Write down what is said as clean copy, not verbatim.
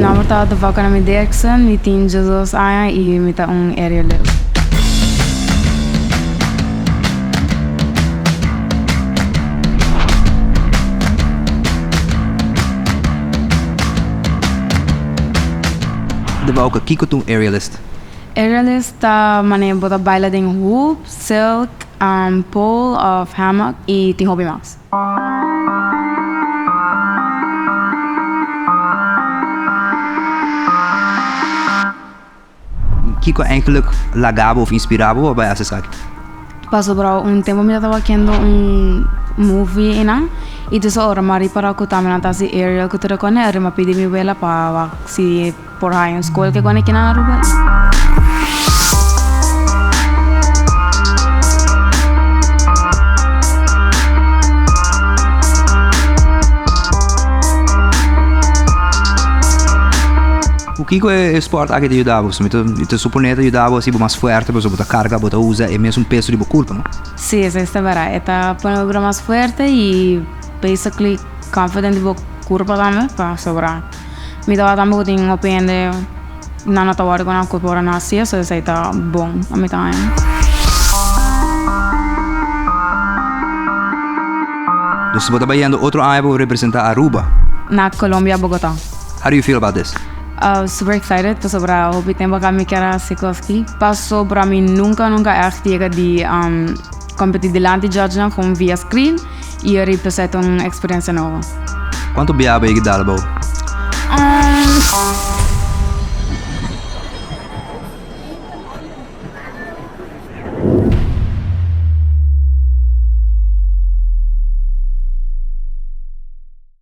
Meu nome tá Davauca na Dirksen, me tem Jesus aí e me tá area live. Davauca, kico aerialist. Aerialist tá mané bota baila ding hoop, silk, pole of hammock e tem hobby max. Kiko eigenlijk lagabo of inspirabo ou vai acessar? Passou por tempo me tava vendo movie ina e dessa hora mari para que também não tá se aerial que tu recone era uma pedi me vela para se por aí em escola que quando que na rua. O Kiko é esporte que te ajudava, você te supõe que ajudava assim mais forte, por exemplo, a carga, bota usa é mesmo peso de corpo, não? Sim, essa é verdade. Está para mais forte e basically confident de corpo também para sobrar. Me dava também que tinha opinião na nota hora com a corpo na nascer, so isso está bom a mim também. Dus você está indo outro ano para representar Aruba. Na Colômbia, Bogotá. How do you feel about this? Super excited para sobre o tempo que me quero Sikorsky. Passou para mim nunca echt de competir delante de judge com via screen e representa uma experiência nova. Quanto biaba é que dá,